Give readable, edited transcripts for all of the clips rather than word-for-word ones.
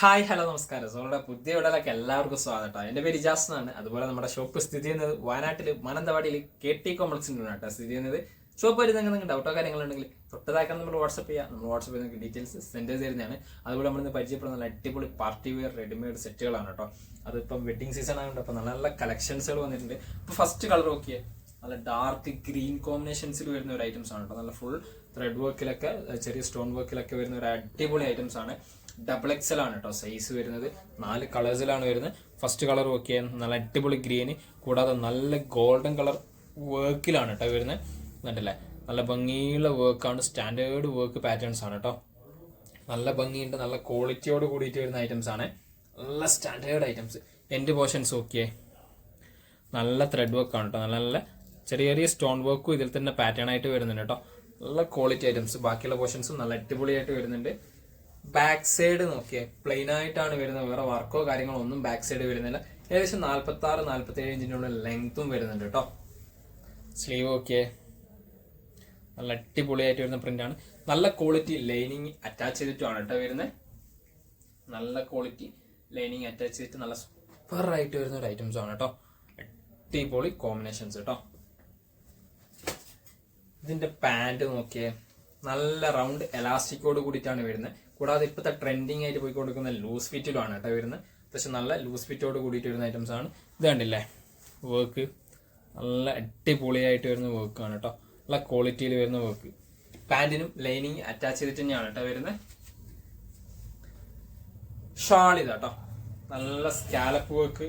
Hi hello നമസ്കാരം. സോളുടെ പുതിയ വീഡിയോയിലേക്ക് എല്ലാവർക്കും സ്വാഗതം. എൻ്റെ പേര് ഇജാസ് എന്നാണ്. അതുപോലെ നമ്മുടെ ഷോപ്പ് സ്ഥിതി ചെയ്യുന്നത് വയനാട്ടിൽ മാനന്തവാടിയിൽ KT കോംപ്ലക്സിൻ്റെ കേട്ടോ സ്ഥിതി ചെയ്യുന്നത്. ഷോപ്പ് വരുന്ന നിങ്ങൾക്ക് ഡൗട്ടോ കാര്യങ്ങളുണ്ടെങ്കിൽ തൊട്ടതാക്കാൻ നമ്മൾ വാട്സപ്പ് ചെയ്യാം. നമ്മൾ വാട്സപ്പ് ചെയ്യുന്ന ഡീറ്റെയിൽസ് സെൻഡ് ചെയ്ത് തരുന്നതാണ്. അതുപോലെ നമ്മളിന്ന് പരിചയപ്പെടുന്ന നല്ല അടിപൊളി പാർട്ടി വെയർ റെഡിമെയ്ഡ് സെറ്റുകളാണ് കേട്ടോ. അതിപ്പം വെഡിങ് സീസൺ ആയതുകൊണ്ട് അപ്പോൾ നല്ല നല്ല കളക്ഷൻസുകൾ വന്നിട്ടുണ്ട്. ഇപ്പോൾ ഫസ്റ്റ് കളർ നോക്കിയേ, നല്ല ഡാർക്ക് ഗ്രീൻ കോമ്പിനേഷൻസിൽ വരുന്ന ഒരു ഐറ്റംസ് ആണ് കേട്ടോ. നല്ല ഫുൾ ത്രെഡ് വർക്കിലൊക്കെ ചെറിയ സ്റ്റോൺ വർക്കിലൊക്കെ വരുന്ന ഒരു അടിപൊളി ഐറ്റംസ് ആണ്. XXL ആണ് കേട്ടോ സൈസ് വരുന്നത്. 4 കളേഴ്സിലാണ് വരുന്നത്. ഫസ്റ്റ് കളർ നോക്കിയാൽ നല്ല അടിപൊളി ഗ്രീന്, കൂടാതെ നല്ല ഗോൾഡൻ കളർ വർക്കിലാണ് കേട്ടോ വരുന്നത്. കണ്ടില്ലേ, നല്ല ഭംഗിയുള്ള വർക്കാണ്. സ്റ്റാൻഡേർഡ് വർക്ക് പാറ്റേൺസ് ആണ് കേട്ടോ. നല്ല ഭംഗിയുണ്ട്, നല്ല ക്വാളിറ്റിയോട് കൂടിയിട്ട് വരുന്ന ഐറ്റംസ് ആണ്. നല്ല സ്റ്റാൻഡേർഡ് ഐറ്റംസ്. എൻഡ് പോർഷൻസ് നോക്കിയേ, നല്ല ത്രെഡ് വർക്കാണ് കേട്ടോ. നല്ല നല്ല ചെറിയ ചെറിയ സ്റ്റോൺ വർക്കും ഇതിൽ തന്നെ പാറ്റേൺ ആയിട്ട് വരുന്നുണ്ട് കേട്ടോ. നല്ല ക്വാളിറ്റി ഐറ്റംസ്. ബാക്കിയുള്ള പോർഷൻസും നല്ല അടിപൊളിയായിട്ട് വരുന്നുണ്ട്. ബാക്ക് സൈഡ് നോക്കിയേ, പ്ലെയിൻ ആയിട്ടാണ് വരുന്നത്. വേറെ വർക്കോ കാര്യങ്ങളോ ഒന്നും ബാക്ക് സൈഡ് വരുന്നില്ല. ഏകദേശം 46-47 ഇഞ്ചിനുള്ള ലെങ്ത്തും വരുന്നുണ്ട് കേട്ടോ. സ്ലീവ് നോക്കിയേ, നല്ല അടിപൊളിയായിട്ട് വരുന്ന പ്രിന്റാണ്. നല്ല ക്വാളിറ്റി ലൈനിങ് അറ്റാച്ച് ചെയ്തിട്ടാണ് കേട്ടോ വരുന്നത്. നല്ല ക്വാളിറ്റി ലൈനിങ് അറ്റാച്ച് ചെയ്തിട്ട് നല്ല സൂപ്പർ ആയിട്ട് വരുന്ന ഒരു ഐറ്റംസ് ആണ് കേട്ടോ. അടിപൊളി കോമ്പിനേഷൻസ് കേട്ടോ. ഇതിന്റെ പാന്റ് നോക്കിയേ, നല്ല റൗണ്ട് എലാസ്റ്റിക്കോട് കൂടിയിട്ടാണ് വരുന്നത്. കൂടാതെ ഇപ്പോഴത്തെ ട്രെൻഡിങ് ആയിട്ട് പോയിക്കൊടുക്കുന്ന ലൂസ് ഫിറ്റിലാണ് കേട്ടോ വരുന്നത്. പക്ഷെ നല്ല ലൂസ് ഫിറ്റോട് കൂടിയിട്ട് വരുന്ന ഐറ്റംസ് ആണ്. ഇത് കണ്ടില്ലേ, വർക്ക് നല്ല അടിപൊളിയായിട്ട് വരുന്ന വർക്കാണ് കേട്ടോ. നല്ല ക്വാളിറ്റിയിൽ വരുന്ന വർക്ക്. പാന്റിനും ലൈനിങ് അറ്റാച്ച് ചെയ്തിട്ട് തന്നെയാണ് കേട്ടോ വരുന്നത്. ഷാൾ ഇതാട്ടോ, നല്ല സ്കാലപ്പ് വർക്ക്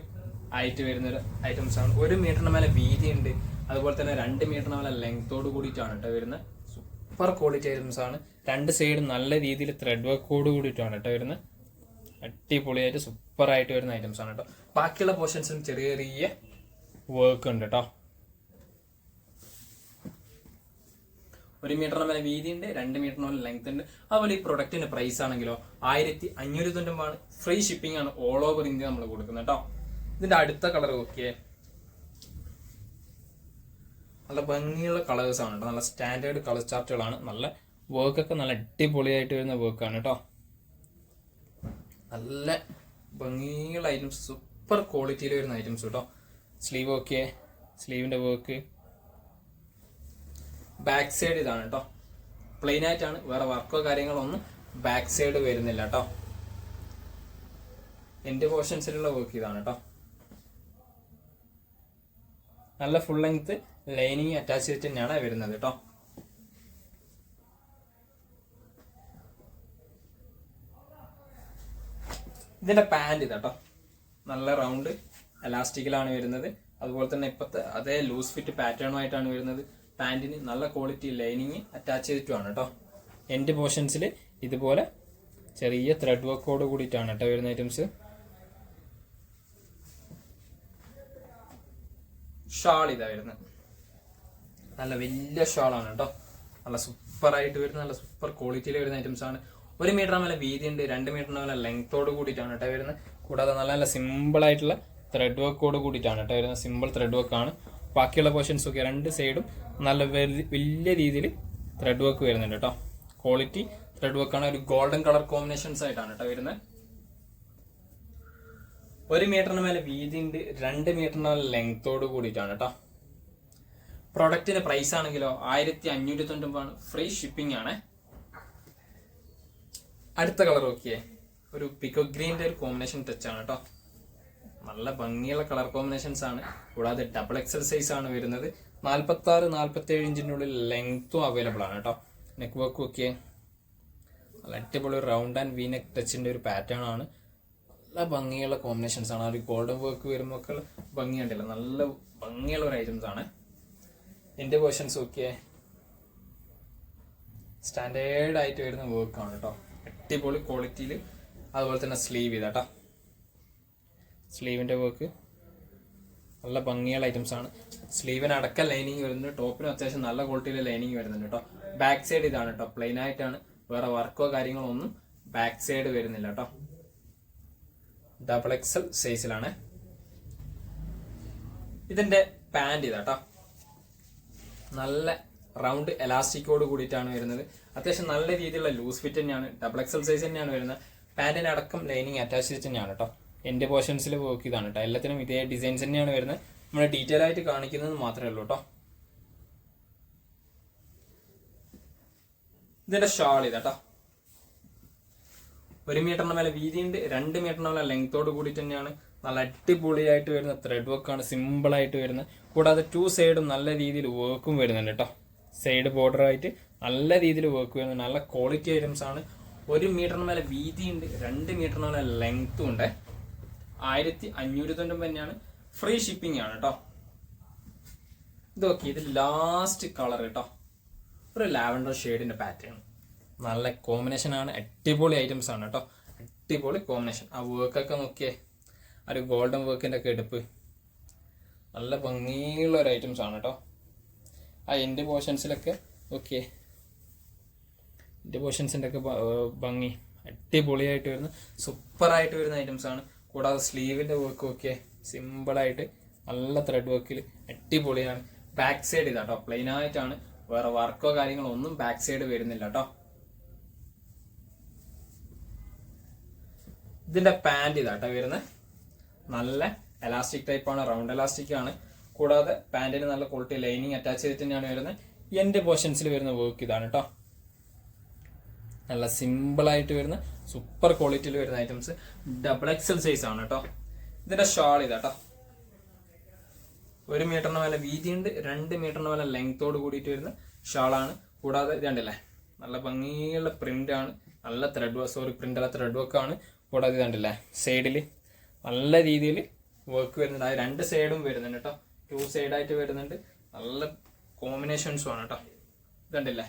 ആയിട്ട് വരുന്ന ഒരു ഐറ്റംസ് ആണ്. 1 മീറ്ററിന് മേലെ വീതി ഉണ്ട്. അതുപോലെ തന്നെ 2 മീറ്ററിന് മേലെ ലെങ്ത്തോട് കൂടിയിട്ടാണ് കേട്ടോ വരുന്നത്. സൂപ്പർ ക്വാളിറ്റി ഐറ്റംസ് ആണ്. 2 സൈഡും നല്ല രീതിയിൽ ത്രെഡ് വർക്കോട് കൂടിയിട്ടാണ് കേട്ടോ വരുന്നത്. അടിപൊളിയായിട്ട് സൂപ്പർ ആയിട്ട് വരുന്ന ഐറ്റംസ് ആണ് കേട്ടോ. ബാക്കിയുള്ള പോർഷൻസിനും ചെറിയ ചെറിയ വർക്ക് ഉണ്ട് കേട്ടോ. 1 മീറ്ററിന് മേലെ വീതി ഉണ്ട്, 2 മീറ്ററിന് മേലെ ലെങ്ത് ഉണ്ട്. അതുപോലെ ഈ പ്രൊഡക്റ്റിന്റെ പ്രൈസ് ആണെങ്കിലോ 1590 ഫ്രീ ഷിപ്പിംഗ് ആണ് ഓൾ ഓവർ ഇന്ത്യ നമ്മൾ കൊടുക്കുന്നത് കേട്ടോ. ഇതിന്റെ അടുത്ത കളർ നോക്കിയേ, നല്ല ഭംഗിയുള്ള കളേഴ്സ് ആണ് കേട്ടോ. നല്ല സ്റ്റാൻഡേർഡ് കളർ ചാർട്ടുകളാണ്. നല്ല വർക്കൊക്കെ നല്ല അടിപൊളിയായിട്ട് വരുന്ന വർക്കാണ് കേട്ടോ. നല്ല ഭംഗിയുള്ള ഐറ്റംസ്, സൂപ്പർ ക്വാളിറ്റിയിൽ വരുന്ന ഐറ്റംസ് കേട്ടോ. സ്ലീവ് ഓക്കെ, സ്ലീവിന്റെ വർക്ക്. ബാക്ക് സൈഡ് ഇതാണ് കേട്ടോ, പ്ലെയിൻ ആയിട്ടാണ്. വേറെ വർക്കോ കാര്യങ്ങളോ ഒന്നും ബാക്ക് സൈഡ് വരുന്നില്ല കേട്ടോ. എൻഡ് പോർഷൻസിലുള്ള വർക്ക് ഇതാണ് കേട്ടോ. നല്ല ഫുൾ ലെങ്ത് ലൈനിങ് അറ്റാച്ച് ചെയ്തിട്ട് തന്നെയാണ് വരുന്നത് കേട്ടോ. ഇതിന്റെ പാന്റ് ഇതാട്ടോ, നല്ല റൗണ്ട് എലാസ്റ്റിക്കിലാണ് വരുന്നത്. അതുപോലെ തന്നെ ഇപ്പോഴത്തെ അതേ ലൂസ് ഫിറ്റ് പാറ്റേണുമായിട്ടാണ് വരുന്നത്. പാന്റിന് നല്ല ക്വാളിറ്റി ലൈനിങ് അറ്റാച്ച് ചെയ്തിട്ടുമാണ് കേട്ടോ. എൻഡ് പോർഷൻസിൽ ഇതുപോലെ ചെറിയ ത്രെഡ് വർക്കോട് കൂടിയിട്ടാണ് കേട്ടോ വരുന്ന ഐറ്റംസ്. ഷാൾ ഇതാ വരുന്നത്, നല്ല വലിയ ഷാളാണ് കേട്ടോ. നല്ല സൂപ്പർ ആയിട്ട് വരുന്ന നല്ല സൂപ്പർ ക്വാളിറ്റിയിൽ വരുന്ന ഐറ്റംസ് ആണ്. 1 മീറ്ററിന് മേലെ വീതി ഉണ്ട്, 2 മീറ്ററിന് മേലെ ലെങ്ത്തോട് കൂടിയിട്ടാണ് കേട്ടോ വരുന്നത്. കൂടാതെ നല്ല നല്ല സിമ്പിൾ ആയിട്ടുള്ള ത്രെഡ് വർക്കോട് കൂടിയിട്ടാണ് കേട്ടോ വരുന്നത്. സിമ്പിൾ ത്രെഡ് വർക്കാണ്. ബാക്കിയുള്ള പോർഷൻസ് ഒക്കെ 2 സൈഡും നല്ല വലിയ രീതിയിൽ ത്രെഡ് വർക്ക് വരുന്നുണ്ട് കേട്ടോ. ക്വാളിറ്റി ത്രെഡ് വർക്കാണ്. ഒരു ഗോൾഡൻ കളർ കോമ്പിനേഷൻസ് ആയിട്ടാണ് കേട്ടോ വരുന്നത്. 1 മീറ്ററിന് മേലെ വീതി ഉണ്ട്, 2 മീറ്ററിന് മേലെ ലെങ്ത്തോട് കൂടിയിട്ടാണ് കേട്ടോ. പ്രൊഡക്റ്റിന്റെ പ്രൈസ് ആണെങ്കിലോ 1590 ഫ്രീ ഷിപ്പിംഗ് ആണ്. അടുത്ത കളർ നോക്കിയേ, ഒരു പിക്കോ ഗ്രീൻ്റെ ഒരു കോമ്പിനേഷൻ ടച്ച് ആണ് കേട്ടോ. നല്ല ഭംഗിയുള്ള കളർ കോമ്പിനേഷൻസ് ആണ്. കൂടാതെ XXL സൈസ് ആണ് വരുന്നത്. 46-47 ഇഞ്ചിനുള്ളിൽ ലെങ്ത്തും അവൈലബിൾ ആണ് കേട്ടോ. നെക്ക് വർക്ക് നോക്കിയേ, നല്ല അടിപൊളി റൗണ്ട് ആൻഡ് വി നെക്ക് ടച്ചിന്റെ ഒരു പാറ്റേൺ ആണ്. നല്ല ഭംഗിയുള്ള കോമ്പിനേഷൻസ് ആണ്. ഒരു ഗോൾഡൻ വർക്ക് വരുമ്പോൾ ഒക്കെ ഭംഗിയുണ്ടല്ലോ, നല്ല ഭംഗിയുള്ള ഒരു ഐറ്റംസ് ആണ്. എന്റെ പോർഷൻസ് നോക്കിയേ, സ്റ്റാൻഡേർഡ് ആയിട്ട് വരുന്ന വർക്കാണ് കേട്ടോ. അടിപൊളി ക്വാളിറ്റിയിൽ. അതുപോലെ തന്നെ സ്ലീവ് ഇതാട്ടോ, സ്ലീവിന്റെ വർക്ക് നല്ല ഭംഗിയുള്ള ഐറ്റംസ് ആണ്. സ്ലീവിന് അടക്കം ലൈനിങ് വരുന്നുണ്ട്. ടോപ്പിനും അത്യാവശ്യം നല്ല ക്വാളിറ്റിയിൽ ലൈനിങ് വരുന്നുണ്ട് കേട്ടോ. ബാക്ക് സൈഡ് ഇതാണ് കേട്ടോ, പ്ലെയിൻ ആയിട്ടാണ്. വേറെ വർക്കോ കാര്യങ്ങളോ ഒന്നും ബാക്ക് സൈഡ് വരുന്നില്ല കേട്ടോ. XXL സൈസിലാണ്. ഇതിന്റെ പാന്റ് ഇതാട്ടോ, നല്ല റൗണ്ട് എലാസ്റ്റിക്കോട് കൂടിയിട്ടാണ് വരുന്നത്. അത്യാവശ്യം നല്ല രീതിയിലുള്ള ലൂസ് ഫിറ്റ് തന്നെയാണ്. XXL സൈസ് തന്നെയാണ് വരുന്നത്. പാൻറ്റിന് അടക്കം ലൈനിങ് അറ്റാച്ച് ചെയ്ത് തന്നെയാണ് കേട്ടോ. എൻ്റെ പോർഷൻസിൽ വർക്ക് ഇതാണ് കേട്ടോ. എല്ലാത്തിനും ഇതേ ഡിസൈൻസ് തന്നെയാണ് വരുന്നത്. നമ്മൾ ഡീറ്റെയിൽ ആയിട്ട് കാണിക്കുന്നത് മാത്രമേ ഉള്ളൂ കേട്ടോ. ഇതിന്റെ ഷാൾ ഇതാട്ടോ. 1 മീറ്ററിന് മേലെ വീതിയുണ്ട്, 2 മീറ്ററിന് മേലെ ലെങ്തോട് കൂടിയിട്ട് തന്നെയാണ്. നല്ല അടിപൊളിയായിട്ട് വരുന്ന ത്രെഡ് വർക്കാണ്, സിമ്പിൾ ആയിട്ട് വരുന്നത്. കൂടാതെ 2 സൈഡും നല്ല രീതിയിൽ വർക്കും വരുന്നുണ്ട് കേട്ടോ. സൈഡ് ബോർഡർ ആയിട്ട് നല്ല രീതിയിൽ വർക്ക് വരുന്നുണ്ട്. നല്ല ക്വാളിറ്റി ഐറ്റംസ് ആണ്. 1 മീറ്ററിന് മേലെ വീതിയുണ്ട്, 2 മീറ്ററിന് മേലെ ലെങ്ത്തും ഉണ്ട്. 1590 തന്നെയാണ്. ഫ്രീ ഷിപ്പിംഗ് ആണ് കേട്ടോ. ഇതൊക്കെ ഇത് ലാസ്റ്റ് കളർ കേട്ടോ. ഒരു ലാവൻഡർ ഷെയ്ഡിന്റെ പാറ്റേൺ, നല്ല കോമ്പിനേഷൻ ആണ്. അടിപൊളി ഐറ്റംസ് ആണ് കേട്ടോ. അടിപൊളി കോമ്പിനേഷൻ. ആ വർക്കൊക്കെ നോക്കിയേ, ആ ഒരു ഗോൾഡൻ വർക്കിന്റെ ഒക്കെ എടുപ്പ് നല്ല ഭംഗിയുള്ള ഒരു ഐറ്റംസ് ആണ് കേട്ടോ. ആ എൻ്റെ പോർഷൻസിലൊക്കെ ഓക്കെ, എൻ്റെ പോർഷൻസിൻ്റെ ഒക്കെ ഭംഗി അടിപൊളിയായിട്ട് വരുന്ന സൂപ്പറായിട്ട് വരുന്ന ഐറ്റംസ് ആണ്. കൂടാതെ സ്ലീവിൻ്റെ വർക്ക് ഒക്കെ സിമ്പിളായിട്ട് നല്ല ത്രെഡ് വർക്കിൽ അടിപൊളിയാണ്. ബാക്ക് സൈഡ് ഇതാട്ടോ, പ്ലെയിൻ ആയിട്ടാണ്, വേറെ വർക്കോ കാര്യങ്ങളോ ഒന്നും ബാക്ക് സൈഡ് വരുന്നില്ല കേട്ടോ. ഇതിന്റെ പാൻറ് ഇതാട്ടോ വരുന്നത്. നല്ല എലാസ്റ്റിക് ടൈപ്പ് ആണ്, റൗണ്ട് എലാസ്റ്റിക് ആണ്. കൂടാതെ പാൻറിന് നല്ല ക്വാളിറ്റി ലൈനിങ് അറ്റാച്ച് ചെയ്തിട്ട് തന്നെയാണ് വരുന്നത്. എൻ്റെ പോർഷൻസിൽ വരുന്ന വർക്ക് ഇതാണ് കേട്ടോ. നല്ല സിമ്പിൾ ആയിട്ട് വരുന്ന സൂപ്പർ ക്വാളിറ്റിയിൽ വരുന്ന ഐറ്റംസ്. ഡബിൾ എക്സൽ സൈസ് ആണ് കേട്ടോ. ഇതിന്റെ ഷാൾ ഇതാട്ടോ. 1 മീറ്ററിന് മേലെ വീതിയുണ്ട്, 2 മീറ്ററിന് മേലെ ലെങ്തോട് കൂടിയിട്ട് വരുന്ന ഷാളാണ്. കൂടാതെ ഇത് കണ്ടില്ലേ, നല്ല ഭംഗിയുള്ള പ്രിന്റ് ആണ്. നല്ല പ്രിന്റ് അല്ല ത്രെഡ് വർക്ക് ആണ്. കൂടാതെ ഇത് കണ്ടില്ലേ, സൈഡിൽ നല്ല രീതിയിൽ വർക്ക് വരുന്നുണ്ട്. ആ 2 സൈഡും വരുന്നുണ്ട് കേട്ടോ. 2 സൈഡായിട്ട് വരുന്നുണ്ട്. നല്ല കോമ്പിനേഷൻസും ആണ് കേട്ടോ. ഇത് കണ്ടില്ലേ,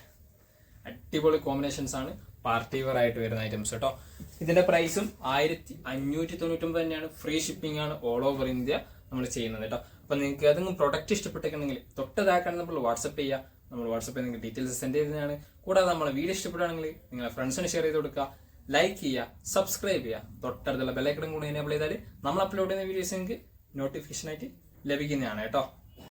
അടിപൊളി കോമ്പിനേഷൻസ് ആണ്. പാർട്ടി വെയർ ആയിട്ട് വരുന്ന ഐറ്റംസ് കേട്ടോ. ഇതിന്റെ പ്രൈസും 1599 തന്നെയാണ്. ഫ്രീ ഷിപ്പിംഗ് ആണ് ഓൾ ഓവർ ഇന്ത്യ നമ്മൾ ചെയ്യുന്നത് കേട്ടോ. അപ്പൊ നിങ്ങൾക്ക് ഏതെങ്കിലും പ്രൊഡക്റ്റ് ഇഷ്ടപ്പെട്ടെങ്കിൽ തൊട്ടതാക്കാൻ നമ്മൾ വാട്സപ്പ് ചെയ്യുക. നമ്മൾ വാട്സപ്പിൽ നിങ്ങൾക്ക് ഡീറ്റെയിൽസ് സെൻഡ് ചെയ്യുന്നതാണ്. കൂടാതെ നമ്മളെ വീഡിയോ ഇഷ്ടപ്പെടുകയാണെങ്കിൽ നിങ്ങളെ ഫ്രണ്ട്സിന് ഷെയർ ചെയ്ത് കൊടുക്കുക, ലൈക്ക് ചെയ്യുക, സബ്സ്ക്രൈബ് ചെയ്യുക. തൊട്ടടുത്തുള്ള ബെല്ലൈക്കൺ കൂടി എനേബിൾ ചെയ്താൽ നമ്മൾ അപ്ലോഡ് ചെയ്യുന്ന വീഡിയോസ് നിങ്ങൾക്ക് നോട്ടിഫിക്കേഷൻ ആയിട്ട് ലഭിക്കുന്നതാണ് കേട്ടോ.